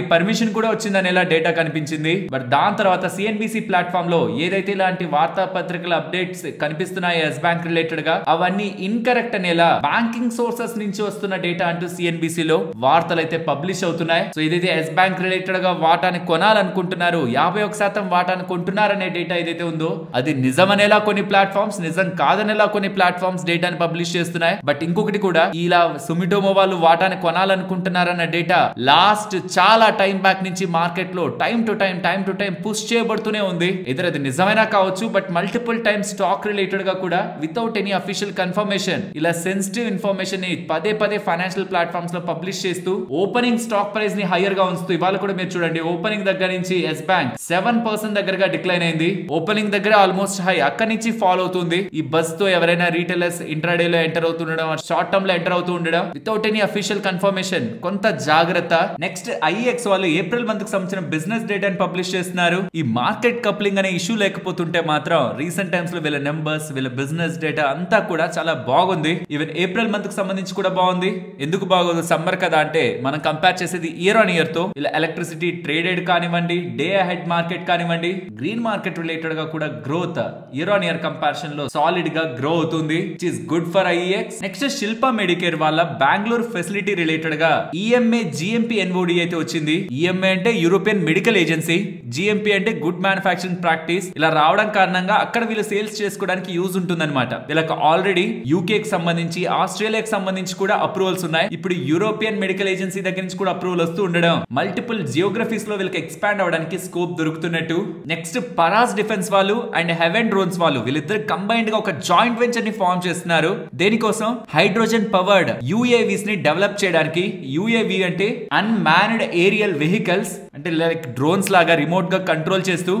పర్మిషన్ కూడా వచ్చిందనేలా డేటా కనిపించింది. బట్ దాని తర్వాత CNBC ప్లాట్ఫామ్ లో ఏదైతే ఇలాంటి వార్తా పత్రికల అప్డేట్స్ కనిపిస్తున్నాయి ఎస్ బ్యాంక్ రిలేటెడ్ గా, అవన్నీ ఇన్కరెక్ట్ అనేలా బ్యాంకింగ్ సోర్సెస్ నుంచి వస్తున్న డేటా అంటూ CNBC లో వార్తలు అయితే పబ్లిష్ అవుతున్నాయి. సో ఇదైతే ఎస్ బ్యాంక్ రిలేటెడ్ గా వాటాని కొనాలనుకుంటున్నారు, 51% వాటాని కొంటున్నారనే డేటా ఏదైతే ఉందో అది నిజమనేలా కొన్ని ప్లాట్ఫామ్స్, నిజం కాదనేలా కొన్ని ప్లాట్ఫామ్స్ డేటాని పబ్లిష్ చేస్తున్నాయి. బట్ ఇంకొకటి కూడా, ఇలా సుమిటోమో వాళ్ళు వాటాని కొనాలనుకుంటున్నారన్న డేటా లాస్ట్ చాలా టైం బ్యాక్ నుంచి మార్కెట్ లో టైం టు టైం పుష్ చేయబడుతూనే ఉంది. ఎదురు అది నిజమైనా కావచ్చు, but multiple time stock related గా కూడా వితౌట్ ఎనీ అఫీషియల్ కన్ఫర్మేషన్ ఇలా సెన్సిటివ్ ఇన్ఫర్మేషన్ ని పదే ఫైనాన్షియల్ ప్లాట్ఫామ్స్ లో పబ్లిష్ చేస్తూ ఓపెనింగ్ స్టాక్ ప్రైస్ ని హైయర్ గా ఉంచుతూ, ఇవాళ కూడా మీరు చూడండి ఓపెనింగ్ దగ్గర నుంచి ఎస్ బ్యాంక్ 7% దగ్గరగా డిక్లైన్ అయింది. ఓపెనింగ్ దగ్గర ఆల్మోస్ట్ హై, అక్కడి నుంచి ఫాలో అవుతుంది. ఈ బస్ తో ఎవరైనా రీటైలర్స్ ఇంట్రాడే లో ఎంటర్ అవుతుండడం, షార్ట్ టర్మ్ లో ఎంటర్ అవుతూ ఉండడం వితౌట్ ఎనీ అఫీషియల్ కన్ఫర్మేషన్, కొంత జాగ్రత్త. నెక్స్ట్ IEX వాళ్ళు ఏప్రిల్ మంత్ కి సంబంధించిన బిజినెస్ డేటాని పబ్లిష్ చేస్తున్నారు. ఈ మార్కెట్ కప్లింగ్ అనే ఇష్యూ లేకపోతుంటే మాత్రం రీసెంట్ టైమ్స్ లో వీళ్ళ నెంబర్స్, వీళ్ళ బిజినెస్ డేటా అంతా కూడా చాలా బాగుంది. ఈవెన్ ఏప్రిల్ మంత్ కి సంబంధించి కూడా బాగుంది. ఎందుకు బాగోదు, సమ్మర్ కదా అంటే మనం కంపేర్ చేసేది ఇయర్ ఆన్ ఇయర్ తో. ఇలా ఎలక్ట్రిసిటీ ట్రేడెడ్ కానివ్వండి, డే అహెడ్ మార్కెట్ కానివ్వండి, గ్రీన్ మార్కెట్ రిలేటెడ్ గా కూడా growth year on year comparison లో సాలిడ్ గా గ్రో అవుతుంది, which is good for IEX. Next Shilpa Medicare వాళ్ళ బెంగళూరు ఫెసిలిటీ రిలేటెడ్ గా EMA GMP NOD అయితే వచ్చింది. EMA అంటే యూరోపియన్ మెడికల్ ఏజెన్సీ, GMP అంటే గుడ్ మ్యానుఫాక్చరింగ్ ప్రాక్టీస్. ఇలా రావడం కారణంగా అక్కడ వీళ్ళు సేల్స్ చేసుకోవడానికి యూజ్ ఉంటుందన్నమాట. వీళ్ళకి ఆల్రెడీ UK కి సంబంధించి, ఆస్ట్రేలియాకి సంబంధించి కూడా అప్రూవల్స్ ఉన్నాయి. ఇప్పుడు యూరోపియన్ మెడికల్ ఏజెన్సీ దగ్గర నుంచి కూడా అప్రూవల్ వస్తూ ఉండడం మల్టిపుల్ జియోగ్రఫీస్ లో వీళ్ళకి ఎక్స్పాండ్ అవడానికి స్కోప్ దొరుకుతున్నట్టు. నెక్స్ట్ పరాస్ డిఫెన్స్ వాళ్ళు అండ్ హెవెన్ డ్రోన్స్ వాళ్ళు వీళ్ళిద్దరు కంబైన్డ్ గా ఒక జాయింట్ వెంచర్ ని ఫార్మ్ చేస్తున్నారు. దేనికోసం? హైడ్రోజన్ పవర్డ్ UAVs ని డెవలప్ చేయడానికి. UAV అంటే అన్మాన్డ్ ఏరియల్ వెహికల్స్, అంటే లైక్ డ్రోన్స్ లాగా రిమోట్ గా కంట్రోల్ చేస్తూ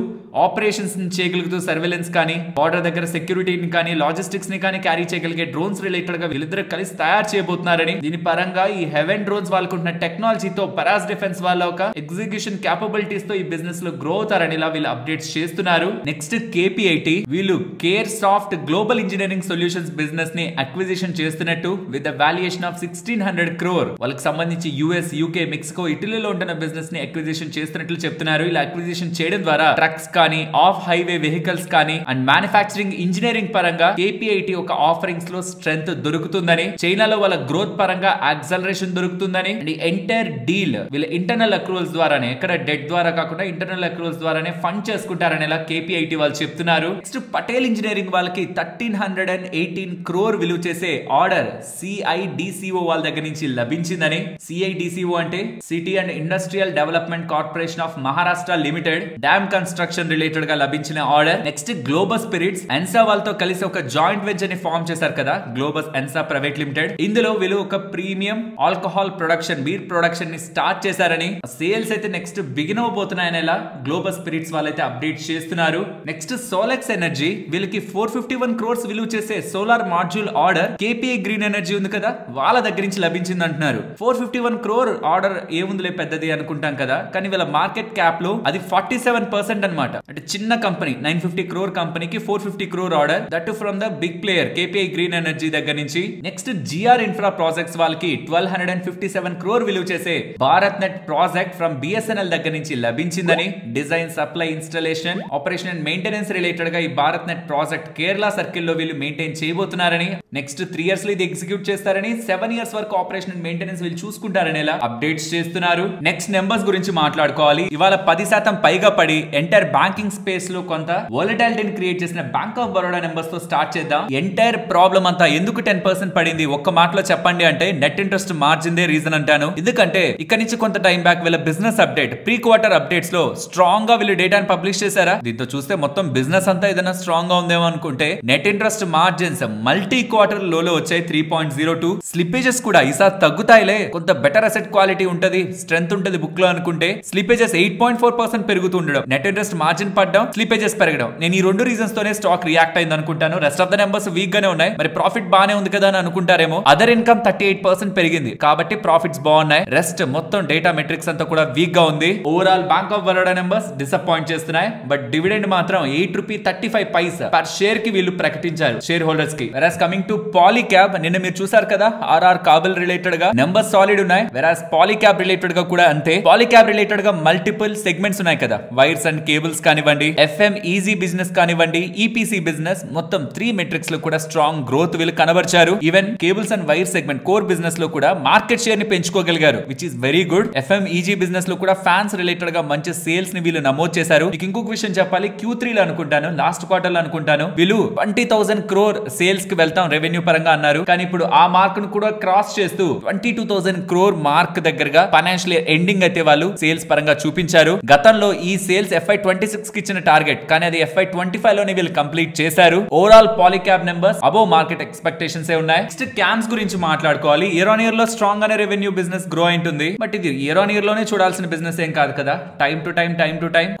ఆపరేషన్స్ చేయగలుగుతూ, సర్వేలెన్స్ కానీ, బార్డర్ దగ్గర సెక్యూరిటీని కానీ, లాజిస్టిక్స్ ని కానీ క్యారీ చేయగలిగే డ్రోన్స్ రిలేటెడ్ గా వీళ్ళిద్దరు కలిసి తయారు చేయబోతున్నారని. దీని పరంగా ఈ హెవెన్ డ్రోన్స్ వాళ్ళకుంటున్న టెక్నాలజీతో పరాస్ డిఫెన్స్ వాళ్ళ ఒక ఎగ్జిక్యూషన్ క్యాపబిలిటీస్ తో ఈ బిజినెస్ లో గ్రో అవుతారని ఇలా వీళ్ళు అప్డేట్స్ చేస్తున్నారు. నెక్స్ట్ KPIT వీళ్ళు care soft global engineering solutions business ని అక్విజిషన్ చేస్తున్నట్టు విత్ వాల్యుయేషన్ ఆఫ్ 1600 crore. వాళ్ళకి సంబంధించి US, UK, మెక్సికో, ఇటలీలో ఉంటున్న బిజినెస్ ని అక్విజిషన్ చేస్తున్నట్లు చెప్తున్నారు. ఇలా అక్విజిషన్ చేయడం ద్వారా ట్రక్స్ కానీ, ఆఫ్ హైవే వెహికల్స్ కానీ అండ్ మ్యానుఫ్యాక్చరింగ్ ఇంజనీరింగ్ పరంగా KPIT ఒక ఆఫరింగ్స్ లో స్ట్రెంగ్త్ దొరుకుతుందని, చైనాలో వాళ్ళ గ్రోత్ పరంగా యాక్సలరేషన్ దొరుకుతుందని, అండ్ ఎంటైర్ డీల్ వీళ్ళ ఇంటర్నల్ అక్రూవల్స్ ద్వారానే, ఎక్కడ డెట్ ద్వారా కాకుండా ఇంటర్నల్ అక్రూవల్స్ ద్వారానే ఫండ్ చేసుకుంటారని ఇలా KPIT వాళ్ళు చెప్తున్నారు. నెక్స్ట్ పటేల్ ఇంజనీరింగ్ వాళ్ళకి 1318 crore విలువ చేసే ఆర్డర్ CIDCO వాళ్ళ దగ్గర నుంచి లభించిందని. CIDCO అంటే city and industrial development corporation of Maharashtra limited, dam construction related గా లభించిన ఆర్డర్. నెక్స్ట్ గ్లోబస్ స్పిరిట్స్ ఎన్సా వాళ్ళతో కలిసి ఒక జాయింట్ వెంచర్ ని ఫార్మ్ చేశారు కదా, గ్లోబస్ ఎన్సా ప్రైవేట్ లిమిటెడ్. ఇందులో వీళ్ళు ఒక premium alcohol production, beer production ని స్టార్ట్ చేశారని, సేల్స్ అయితే నెక్స్ట్ బిగిన్ అవబోతున్నాయని ఇలా గ్లోబస్ స్పిరిట్స్ వాళ్ళైతే అప్డేట్ చేస్తున్నారు. నెక్స్ట్ సోలెక్స్ ఎనర్జీ వీళ్ళకి 451 crores విలువ చేసే solar module order KPI green energy ఉంది కదా, వాళ్ళ దగ్గర నుంచి లభించింది అంటున్నారు. 451 crore ఆర్డర్ ఏముందిలే పెద్దది అనుకుంటాం కదా, కానీ వీళ్ళ మార్కెట్ క్యాప్ లో అది 47% అన్నమాట. అంటే చిన్న కంపెనీ 950 crore కంపెనీకి 450 crore order, that from the big player KPI green energy దగ్గర నుంచి. నెక్స్ట్ GR ఇన్ఫ్రా ప్రాజెక్ట్స్ వాళ్ళకి 1257 crore విలువ చేసే Bharat net project from BSNL దగ్గర నుంచి లభించిందని. Design, supply, installation, operation and maintenance related గా ఈ Bharat net project Kerala circle లో వీళ్ళు మెయింటైన్ చేయబోతున్నారని. నెక్స్ట్ 3 years లో ఇది ఎగ్జిక్యూట్ చేస్తారని, 7 years వరకు ఆపరేషన్ అండ్ మెయింటెనెన్స్ వీళ్ళు చూసుకుంటారని ఇలా అప్డేట్స్ చేస్తున్నారు. నెక్స్ట్ నెంబర్స్ గురించి మాట్లాడుకోవాలి. ఇవాళ 10% పైగా పడి ఎంటైర్ బ్యాంక్ బ్యాంకింగ్ స్పేస్ లో కొంత వోలటాలిటీని క్రియేట్ చేసిన బ్యాంక్ ఆఫ్ బరోడా నెంబర్స్ తో స్టార్ట్ చేద్దాం. ఎంటైర్ ప్రాబ్లం అంతా ఎందుకు 10% పడింది ఒక్క మాటలో చెప్పండి అంటే net interest margin they reason అంటాను. ఎందుకంటే ఇక్కడ నుంచి కొంత టైం బ్యాక్ వీళ్ళ business update pre quarter updates లో స్ట్రాంగ్ గా వీళ్ళు డేటాను పబ్లిష్ చేశారా. దీంతో చూస్తే మొత్తం బిజినెస్ అంతా ఏదైనా స్ట్రాంగ్ గా ఉందేమో అనుకుంటే net interest margins multi quarter లోలో వచ్చాయి 3.02. స్లిపేజెస్ కూడా ఈసారి తగ్గుతాయిలే, కొంత బెటర్ అసెట్ క్వాలిటీ ఉంటది, స్ట్రెంత్ ఉంటది బుక్ లో అనుకుంటే స్లిపేజెస్ 8.4% పెరుగుతూ ఉండడం, నెట్ ఇంట్రెస్ట్ మార్జిన్ పడడం, స్లిపేజెస్ పెరగడం. నేను ఈ రెండు రీజన్స్ తోనే స్టాక్ రియాక్ట్ అయింది అనుకుంటాను. Rest of the numbers week గానే ఉన్నాయి. మరి ప్రాఫిట్ బానే ఉంది కదా అని అనుకుంటారేమో. అదర్ ఇన్కమ్ 38% పెరిగింది కాబట్టి ప్రాఫిట్స్ బాగున్నాయి. రెస్ట్ మొత్తం డేటా మెట్రిక్స్ అంతా కూడా వీక్ గా ఉంది. Overall bank of Baroda numbers disappoint చేస్తున్నాయి. బట్ డివిడెండ్ మాత్రం ₹8.35 పర్ షేర్ కి వీళ్ళు ప్రకటించారు షేర్ హోల్డర్స్ కి. వెరాస్ కమింగ్ టు పాలీక్యాబ్, నిన్న మీరు చూసారు కదా ఆర్ఆర్ కాబుల్ రిలేటెడ్ గా నెంబర్స్ సాలిడ్ ఉన్నాయి. వెరాస్ పాలీక్యాబ్ రిలేటెడ్ గా కూడా అంతే. పాలీక్యాబ్ రిలేటెడ్ గా మల్టిపుల్ సెగ్మెంట్స్ ఉన్నాయి కదా, వైర్స్ అండ్ కేబుల్స్ కానివ్వండి, ఎఫ్ఎం ఈజీ బిజినెస్ కానివ్వండి, ఈపీసీ బిజినెస్, మొత్తం 3 మెట్రిక్స్ లో కూడా స్ట్రాంగ్ గ్రోత్ వీళ్ళు కనబర్చారు. Even cables and wire segment core business లో కూడా మార్కెట్ షేర్ ని పెంచుకోగలిగారు, which is very good. FMEG business లో కూడా ఫ్యాన్స్ రిలేటెడ్ గా మంచి సేల్స్ ని వీళ్ళు నమోదు చేశారు. ఇంకొక విషయం చెప్పాలి, Q3 లో అనుకుంటాను, లాస్ట్ క్వార్టర్ లో అనుకుంటాను, వీళ్ళు 20,000 crore సేల్స్ కి వెళ్తాం రెవెన్యూ పరంగా అన్నారు. కానీ ఇప్పుడు ఆ మార్క్ ను కూడా క్రాస్ చేస్తూ 22,000 crore మార్క్ దగ్గరగా ఫైనాన్షియల్ ఇయర్ ఎండింగ్ అయితే వాళ్ళు సేల్స్ పరంగా చూపించారు. గతంలో ఈ సేల్స్ FY26 కి ఇచ్చిన టార్గెట్, కానీ అది FY25 లోనే వీళ్ళు కంప్లీట్ చేశారు. Overall Polycab numbers above market expectations ఏ ఉన్నాయి. నెక్స్ట్ క్యామ్స్ గురించి మాట్లాడుకోవాలి. ఇయర్ ఆన్ ఇయర్ లో స్ట్రాంగ్ గానే రెవెన్యూ బిజినెస్ గ్రో అయింటుంది. బట్ ఇది ఇయర్ ఆన్ ఇయర్ లోనే చూడాల్సిన బిజినెస్ ఏం కాదు కదా. Time to time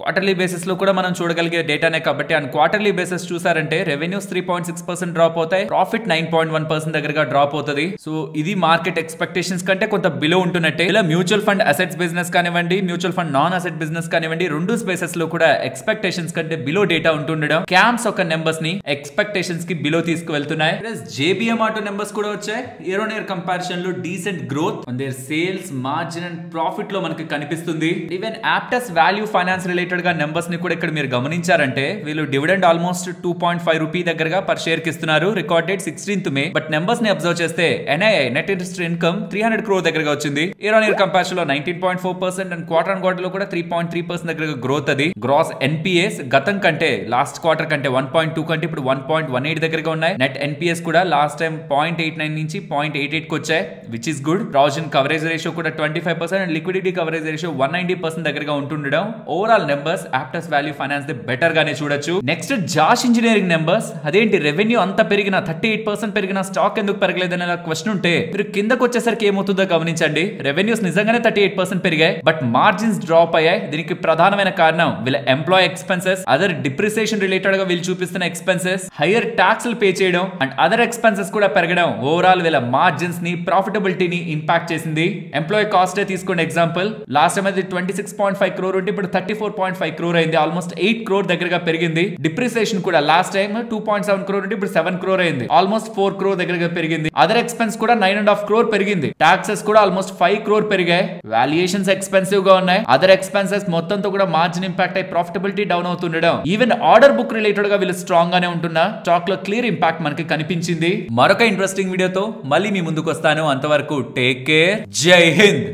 quarterly basis లో కూడా మనం చూడగలిగే డేటానే కాబట్టి అండ్ క్వార్టర్లీ బేసిస్ చూసారంటే రెవెన్యూస్ 3.6% డ్రాప్ అవుతాయి, ప్రాఫిట్ 9.1% దగ్గరగా డ్రాప్ అవుతుంది. సో ఇది మార్కెట్ ఎక్స్పెక్టేషన్స్ కంటే కొంత బిలో ఉంటున్నట్టే. ఇలా మ్యూచువల్ ఫండ్ అసెట్స్ బిజినెస్ కానివ్వండి, mutual fund non asset business కానివ్వండి, రెండు స్పేసెస్ లో కూడా ఎక్స్పెక్టేషన్స్ కంటే బిలో డేటా ఉంటుండడం క్యామ్స్ ఒక నెంబర్స్ ని ఎక్స్పెక్టేషన్స్ కి బిలో తీసుకువెళ్తున్నాయి. జేబీఎం ఆటో నెంబర్స్ కూడా వచ్చాయి. ఇయర్ ఆన్ ఇయర్ కంపారిజన్ లో decent growth on their sales, margin and profit లో మనకి కనిపిస్తుంది. Even Aptus Value finance related గా నెంబర్స్ ని కూడా ఇక్కడ మీరు గమనించారంటే వీళ్ళు డివిడెండ్ ఆల్మోస్ట్ ₹2.5 దగ్గరగా పర్ షేర్ కి ఇస్తున్నారు. Record date 16th May. But numbers ని అబ్జర్వ్ చేస్తే NII net interest income 300 crore దగ్గరగా వచ్చింది. ఇయర్ ఆన్ ఇయర్ కంపారిజన్ లో 19.4% అండ్ క్వార్టర్ ఆన్ క్వార్టర్ లో కూడా 3.3% దగ్గరగా గ్రోత్. అది గ్రాస్ NPAs గతం కంటే లాస్ట్ క్వార్టర్ కంటే 1.2 కంటే ఇప్పుడు 1.18 దగ్గరగా ఉన్నాయి. నెట్ NPAs కూడా లాస్ట్ టైం 0.89 నుంచి 0.88 కి వచ్చాయి, which is good. Provision coverage ratio కూడా 25% అండ్ లిక్విడిటీ కవరేజ్ రేషియో 190% దగ్గరగా ఉంటుండడం. Overall numbers Aptus Value Finance better గానే చూడొచ్చు. నెక్స్ట్ జాష్ ఇంజనీరింగ్ నెంబర్స్, అదేంటి రెవెన్యూ అంత పెరిగిన 38% పెరిగిన స్టాక్ ఎందుకు పెరగలేదని క్వశ్చన్ ఉంటే మీరు కిందకు వచ్చేసరికి ఏమవుతుందో గమనించండి. రెవెన్యూస్ నిజంగానే 38% పెరిగాయి, బట్ మార్జిన్స్ డ్రాప్ అయ్యాయి. దీనికి ప్రధానమైన కారణం వీళ్ళ employee expenses, other depreciation related గా వీళ్ళు చూపిస్తున్న ఎక్స్పెన్సెస్, హైయర్ ట్యాక్స్ పే చేయడం అండ్ అదర్ ఎక్స్పెన్సెస్ కూడా పెరగడం ఓవరాల్ వీళ్ళ మార్జిన్స్ ని, ప్రాఫిటబిలిటీని ఇంపాక్ట్ చేసింది. ఎంప్లాయ్ కాస్ట్ తీసుకోండి ఎగ్జాంపుల్, లాస్ట్ టైం అది 26.5 crore ఉంటే ఇప్పుడు 34.5 crore అయింది, ఆల్మోస్ట్ 8 crore దగ్గరగా పెరిగింది. డిప్రిసియేషన్ కూడా లాస్ట్ టైం 2.7 crore ఉంటే ఇప్పుడు 7 crore అయింది, ఆల్మోస్ట్ 4 crore దగ్గరగా పెరిగింది. అదర్ ఎక్స్పెన్స్ కూడా 9.5 crore పెరిగింది. టాక్సెస్ కూడా ఆల్మోస్ట్ 5 crore పెరిగాయి. వాల్యుయేషన్స్ ఎక్స్పెన్సివ్ గా ఉన్నాయి. అదర్ ఎక్స్పెన్సెస్ మొత్తంతో కూడా మార్జిన్ ఇంపాక్ట్ అయి ప్రాఫిటబిలిటీ డౌన్ అవుతుండడం. ఈవెన్ ఆర్డర్ బుక్ రిలేటెడ్ గా వీళ్ళు స్ట్రాంగ్ గానే ఉంటున్నా స్టాక్ లో క్లియర్ ఇంపాక్ట్ మనకి కనిపించింది. మరొక ఇంట్రెస్టింగ్ వీడియోతో మళ్ళీ మీ ముందుకు వస్తాను. అంతవరకు టేక్ కేర్, జై హింద్.